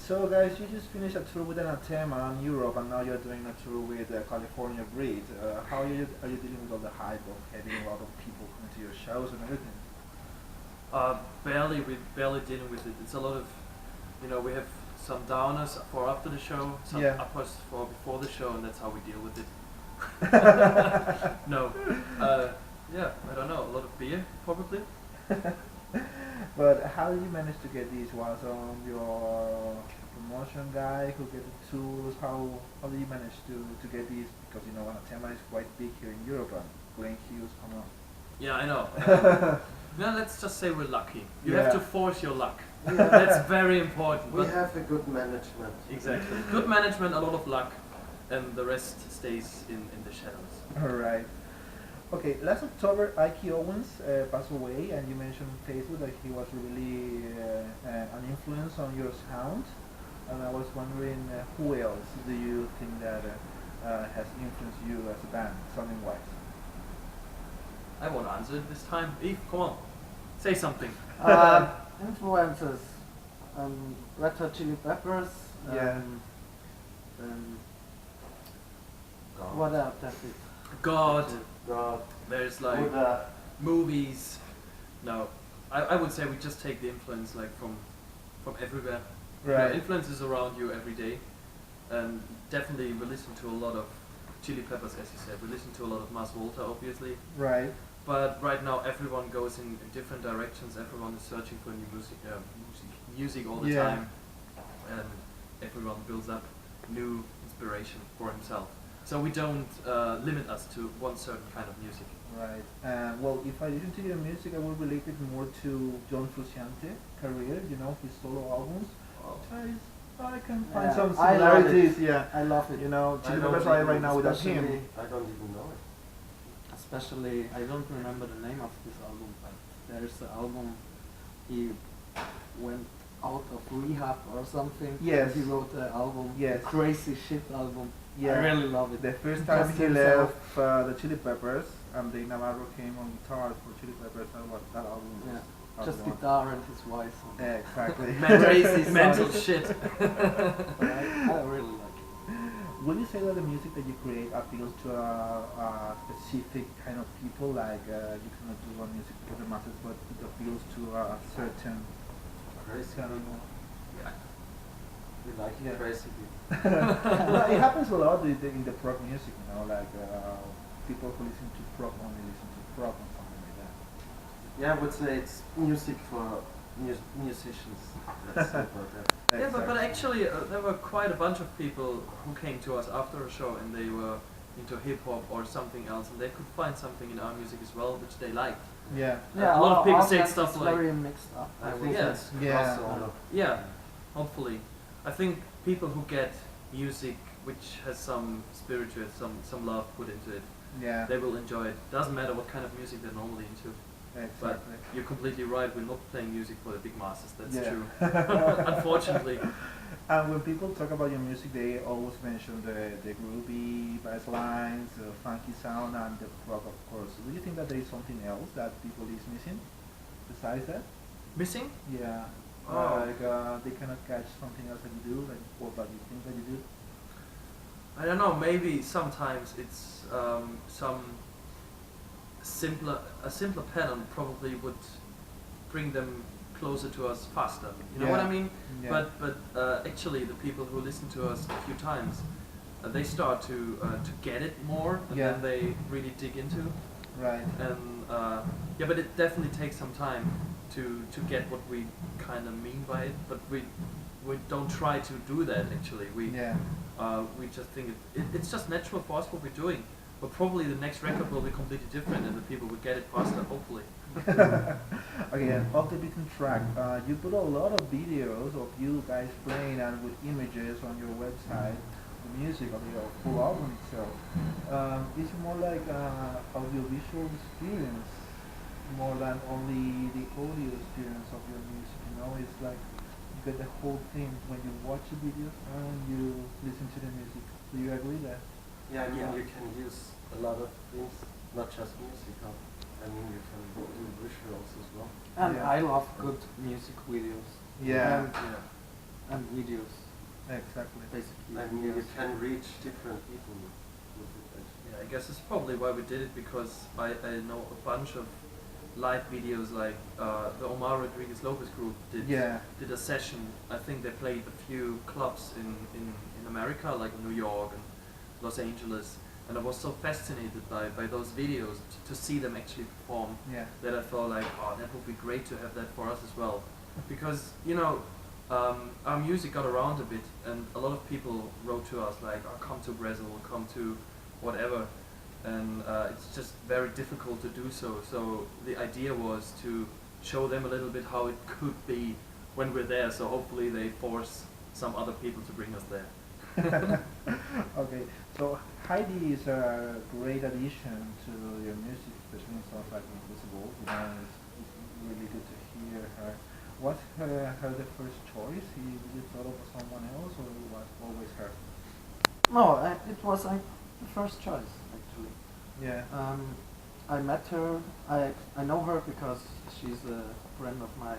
So guys, you just finished a tour with Anatema in Europe, and now you're doing a tour with California Breed. How are you dealing with all the hype of having a lot of people coming to your shows and everything? We're barely dealing with it. It's a lot of, we have some downers for after the show, some Yeah. uppers for before the show, and that's how we deal with it. No, yeah, I don't know, a lot of beer, probably. But how did you manage to get these? Was your promotion guy who get the tools? How did you manage to get these? Because Anatema is quite big here in Europe, and Glenn Hughes, come on. Yeah, I know. No, let's just say we're lucky. You Yeah. have to force your luck. Yeah. That's very important. We but have a good management. Exactly. Good management, a lot of luck, and the rest stays in the shadows. All right. Okay, last October, Ike Owens passed away, and you mentioned on Facebook that he was really an influence on your sound. And I was wondering, who else do you think that has influenced you as a band, sounding wise? I won't answer it this time. Eve, come on, say something. Influences. Red Hot Chili Peppers. Yeah. What else? That's it. God, God. there's like Buddha. movies. No, I would say we just take the influence like from everywhere. Right. Influence is around you every day, and definitely we listen to a lot of Chili Peppers, as you said. We listen to a lot of Mars Volta, obviously. Right. But right now everyone goes in different directions. Everyone is searching for new music all the Yeah. time, and everyone builds up new inspiration for himself. So we don't limit us to one certain kind of music. Right. Well, if I listen to your music, I will relate it more to John Frusciante career. His solo albums. I can find Yeah, some I love similarities. it. Yeah. I love it. Chili Peppers are right now without him. I don't even know it. Especially, I don't remember the name of this album, but there's the album he went out of rehab or something. Yes. He wrote the album, Yes. the Crazy Shit album. Yeah. I really love it. The first time Just he himself. left the Chili Peppers, and Dave Navarro came on guitar for Chili Peppers, and that album was Yeah. hard Just one. guitar and his voice. Yeah, exactly. Mental, mental shit. But I really like it. Would you say that the music that you create appeals to a specific kind of people, like you cannot do one music for the masses, but it appeals to a certain Crazy kind of... people. Yeah. We like Yeah. crazy people. Well, it happens a lot in the prog music, like people who listen to prog only listen to prog or something like that. Yeah, I would say it's music for musicians. That's simple. Yeah, but actually there were quite a bunch of people who came to us after a show and they were into hip hop or something else, and they could find something in our music as well which they liked. Yeah. A lot of people say Artwork stuff is like- very mixed up. I would think Yeah. that's Yeah. crossover. Yeah, hopefully. I think people who get music which has some spiritual, some love put into it, Yeah. they will enjoy it. Doesn't matter what kind of music they're normally into. But Exactly. you're completely right, we're not playing music for the big masses, that's Yeah. true. Unfortunately. And when people talk about your music, they always mention the groovy bass lines, the funky sound, and the prog, of course. Do you think that there is something else that people is missing besides that? Missing? Yeah. Oh. Like they cannot catch something else that you do, like what that you think that you do. I don't know, maybe sometimes it's a simpler pattern probably would bring them closer to us faster. You know what I Yeah. mean? Yeah. But actually the people who listen to us a few times, they start to get it more, and Yeah. then they really dig into. Right. And yeah, but it definitely takes some time to get what we kind of mean by it. But we don't try to do that actually. Yeah. We just think it's just natural for us what we're doing. But probably the next record will be completely different, and the people will get it faster, hopefully. Okay, and off the beaten track, you put a lot of videos of you guys playing and with images on your website, the music of your full album itself. It's more like audiovisual experience, more than only the audio experience of your music. It's like you get the whole thing when you watch the videos and when you listen to the music. Do you agree there? Yeah, I mean Yeah. you can use a lot of things, not just music. I mean you can do visuals as well. And Yeah. I love good music videos. Yeah. And Yeah. and videos, Exactly. basically. And you videos. can reach different people with it. Actually. Yeah, I guess that's probably why we did it, because I know a bunch of live videos, like the Omar Rodriguez Lopez group did a session. I think they played a few clubs in America, like New York and Los Angeles, and I was so fascinated by those videos to see them actually perform, Yeah. that I thought like, oh, that would be great to have that for us as well, because our music got around a bit, and a lot of people wrote to us like, oh, come to Brazil, come to whatever, and it's just very difficult to do so. So the idea was to show them a little bit how it could be when we're there, so hopefully they force some other people to bring us there. Okay, so Heidi is a great addition to your music, especially in songs like Invisible. It's really good to hear her. Was her the first choice? Did you thought of someone else, or it was always her? No, it was the first choice actually. Yeah. I met her. I know her because she's a friend of my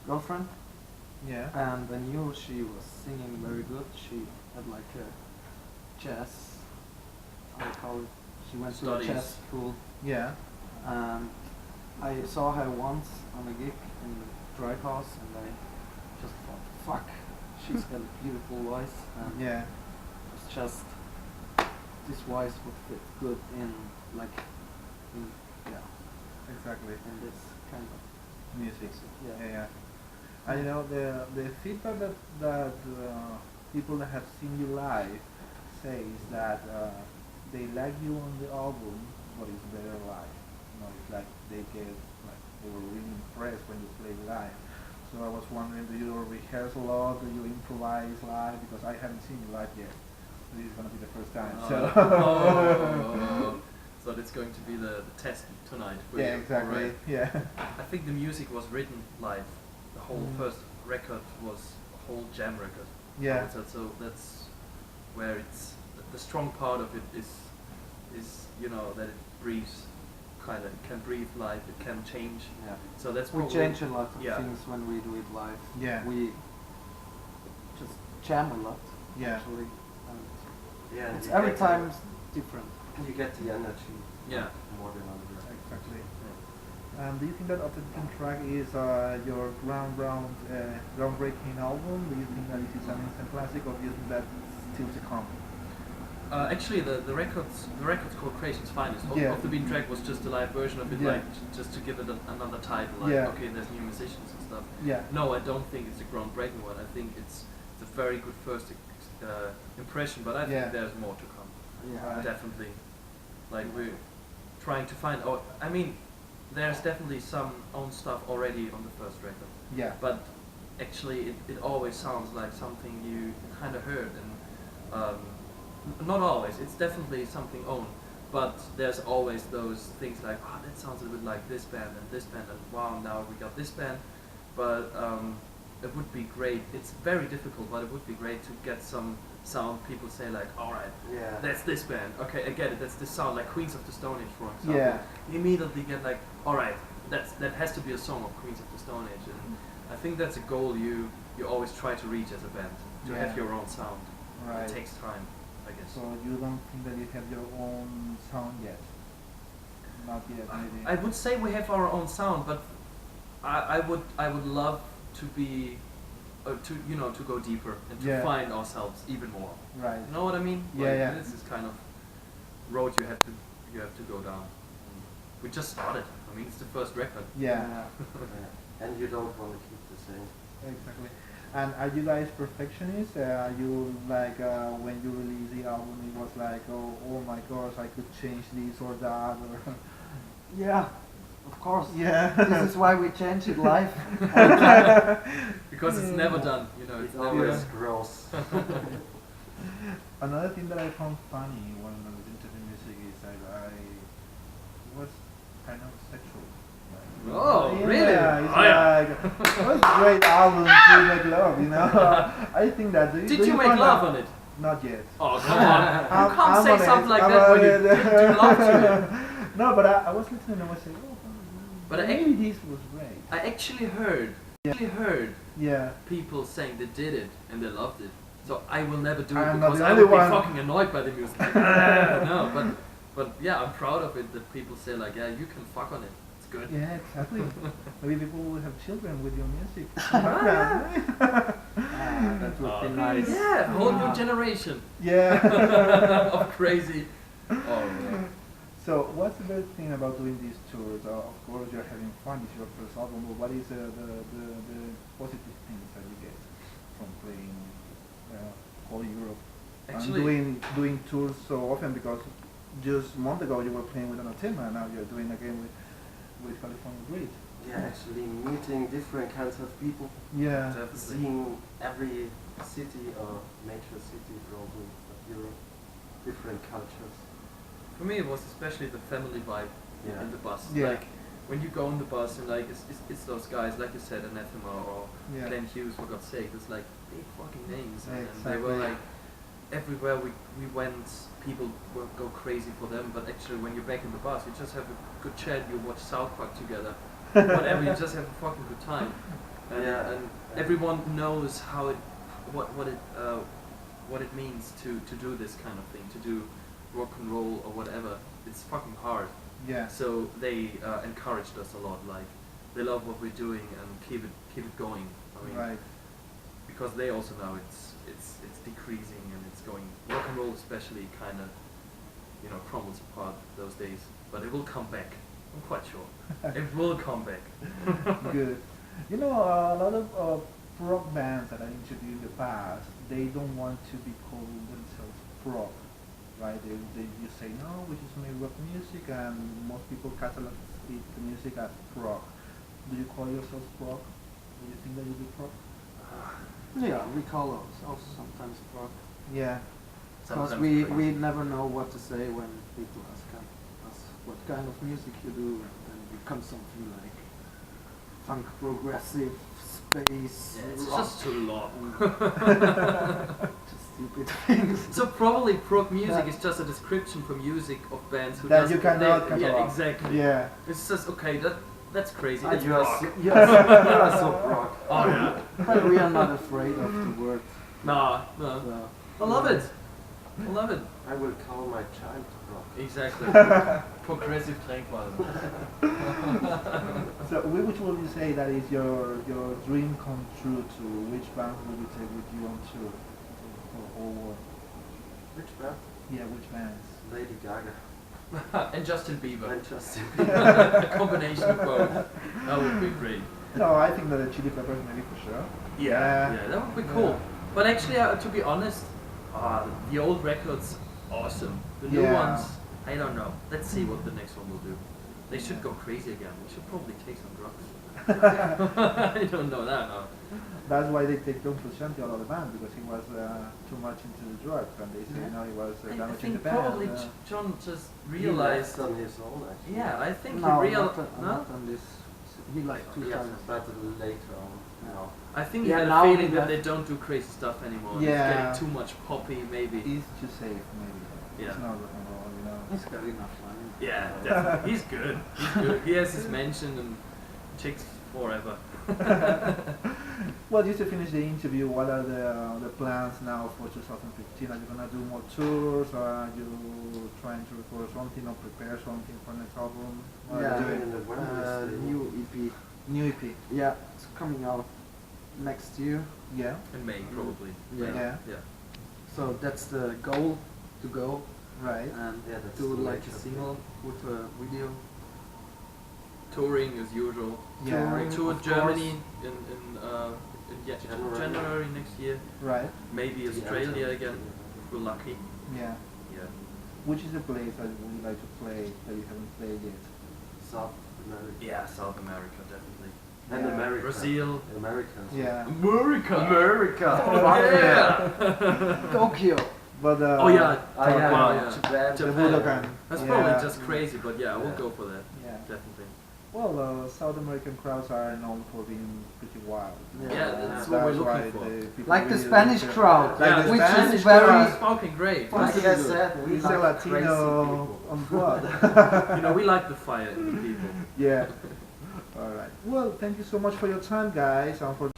girlfriend, Yeah. and I knew she was singing very good. She had like a jazz, how do you call it? She went to a Studies. jazz school. Yeah. And I saw her once on a gig in the Dry House, and I just thought, fuck, she's got a beautiful voice, and Yeah. it's just this voice would fit good in Exactly. in this kind of Music. yeah. Yeah. I know the feedback that people that have seen you live says that they like you on the album, but it's better live. It's like they were really impressed when you play live. So I was wondering, do you rehearse a lot? Do you improvise live? Because I haven't seen you live yet. This is gonna be the first time. So that's going to be the test tonight. For Yeah, you. exactly. Alright. Yeah. I think the music was written live. The whole Mm. first record was a whole jam record. Yeah. So that's where it's the strong part of it is that it breathes, kind of can breathe live. It can change. Yeah. So that's We probably change a lot of yeah. things when we do it live. Yeah. We just jam a lot, Yeah. actually. And Yeah, and it's you every get time different. you get the energy. Yeah. More than on the record. Exactly. Do you think that After the Beaten Track is your groundbreaking album? Do you think that it is an instant classic, or do you think that it's still to come? Actually, the record's called Creation's Finest. Yeah. Off the Beaten Track was just a live version of it, Yeah. like just to give it another title. Like, Yeah. okay, there's new musicians and stuff. Yeah. No, I don't think it's a groundbreaking one. I think it's a very good first impression, but I think Yeah. there's more to come. Right. Definitely. Like we're trying to find. Oh, I mean, there's definitely some own stuff already on the first record, Yeah. but actually it always sounds like something you kind of heard, and not always. It's definitely something own, but there's always those things like, oh, that sounds a bit like this band, and wow, now we got this band. But it would be great. It's very difficult, but it would be great to get some sound. People say like, all right, Yeah. that's this band. Okay, I get it. That's this sound, like Queens of the Stone Age, for example. Yeah. You immediately get like, all right, that has to be a song of Queens of the Stone Age, and I think that's a goal you always try to reach as a band, to Yeah. have your own sound. Right. It takes time, I guess. So you don't think that you have your own sound yet? Not yet, maybe. I would say we have our own sound, but I would love to be to go deeper and to Yeah. find ourselves even more. Right. You know what I mean? Yeah, yeah. This is kind of road you have to go down. We just started. I mean, it's the first record. Yeah. Yeah. And you don't want to keep the same. Exactly. And are you guys perfectionists? Are you like when you release the album, it was like, oh my gosh, I could change this or that, or Yeah, of course. yeah. This is why we change it live. Because it's never done. It's It never always done. grows. Another thing that I found funny when I was into the music is that I was kind of sexual. Oh, yeah, really? It's Oh, yeah. like, it was a great album to make love, I think that. Did you make love on it? Not yet. Oh, come on. You I'm can't say honest, something like I'm that when you honest. do love to it. No, but I was listening and I was saying, But maybe this was great. I actually heard I actually heard Yeah. people saying they did it and they loved it. So I will never do it I'm not because the I only would be one. fucking annoyed by the music. Like, no, but yeah, I'm proud of it that people say like, yeah, you can fuck on it. It's good. Yeah, exactly. Maybe people will have children with your music. That would be nice. Yeah, whole new generation Yeah. of crazy. Oh yeah. So, what's the best thing about doing these tours? Of course, you're having fun. It's your first album. But what is the positive things that you get from playing whole Europe Actually, and doing tours so often? Because just a month ago you were playing with Anatema, and now you're doing again with California Great. Yeah, actually meeting different kinds of people, Yeah. definitely. seeing every city or major city probably of Europe, different cultures. For me, it was especially the family vibe Yeah. in the bus. Yeah. Like when you go on the bus and like it's those guys, like you said, Anathema or Yeah. Glenn Hughes, for God's sake. It's like big fucking names, Yeah, and they were exactly. like everywhere we went, people would go crazy for them. But actually, when you're back in the bus, you just have a good chat. You watch South Park together, whatever. You just have a fucking good time, and, Yeah. and everyone knows how it, what it means to do this kind of thing, to do rock and roll or whatever. It's fucking hard. Yeah. So they encouraged us a lot. Like they love what we're doing and keep it going. I mean, Right. because they also know it's decreasing and it's going. Rock and roll especially kind of crumbles apart those days. But it will come back. I'm quite sure. It will come back. Good. You know, a lot of prog bands that I interviewed in the past, they don't want to be called themselves prog, right? They just say, no, we just make rock music, and most people catalog the music as prog. Do you call yourselves prog? Do you think that you do prog? Yeah, we call ourselves sometimes prog. Yeah. Because Sometimes we crazy. never know what to say when people ask us what kind of music you do, and then it becomes something like funk, progressive, space, Yeah, it's rock, just too long. just stupid things. So probably prog music Yeah. is just a description for music of bands who That doesn't you cannot they- catalog. Yeah, exactly. Yeah. It's just okay. That's crazy. That's You are rock. so, you are so rock. Oh yeah. But we are not afraid of the word. Nah, no. So, I love it. I love it. I will call my child rock. Exactly. Progressive Klangwasser. So, which would you say that is your dream come true to? Which band would you take with you on tour for the whole world? Which band? Yeah, which bands? Lady Gaga. And Justin Bieber. And Justin A combination of both. That would be great. No, I think that the Chili Peppers maybe for sure. Yeah, that would be cool. Yeah. But actually, to be honest, the old records, awesome. The new Yeah. ones, I don't know. Let's see what the next one will do. They should go crazy again. We should probably take some drugs. I don't know that. No. That's why they take John Frusciante out of the band, because he was too much into the drugs, and they say Yeah. no, he was I damaging the think band. probably John just realized. He left on his own actually. Yeah, I think no, he realized. not on this. He like two Yes, times. but later on. No. I think he Yeah, had a now feeling he that left. they don't do crazy stuff anymore. Yeah. It's getting too much poppy, maybe. He's too safe, maybe. Yeah. It's not rock and roll, you know. He's got enough money. Yeah, definitely. He's good. He's good. He has his mansion and chicks forever. Well, just to finish the interview, what are the plans now for 2015? Are you gonna do more tours, or are you trying to record something or prepare something for next album? What are Yeah. you Doing doing? in November still. New EP. New EP. Yeah, it's coming out next year. Yeah. In May, probably. Yeah. Yeah. Yeah. So that's the goal, to go Right. and Yeah, that's do the like a major single with a video. Touring as usual. Yeah. Touring. Tour Of Germany in January. January next year. Right. Maybe The Australia end of again, if we're lucky. Yeah. Yeah. Which is the place that you would like to play that you haven't played yet? South America. Yeah, South America, definitely. And Yeah. America. Brazil. America. Yeah. America! America. Yeah! Tokyo. But Oh yeah, Oh yeah, Wow, yeah. Japan. the Japan. Budokan. That's Yeah. probably just crazy, but yeah, we'll Yeah. go for that. Yeah. Definitely. Well, South American crowds are known for being pretty wild. Yeah, that's what we're why looking for. the people Like the really Spanish like crowd, Like yeah, the which Spanish is very. crowd. It's fucking great. Like Fucking I good. said, we It's a like crazy Latino people. on blood. You know, we like the fire in the people. Yeah. All right. Well, thank you so much for your time, guys, and for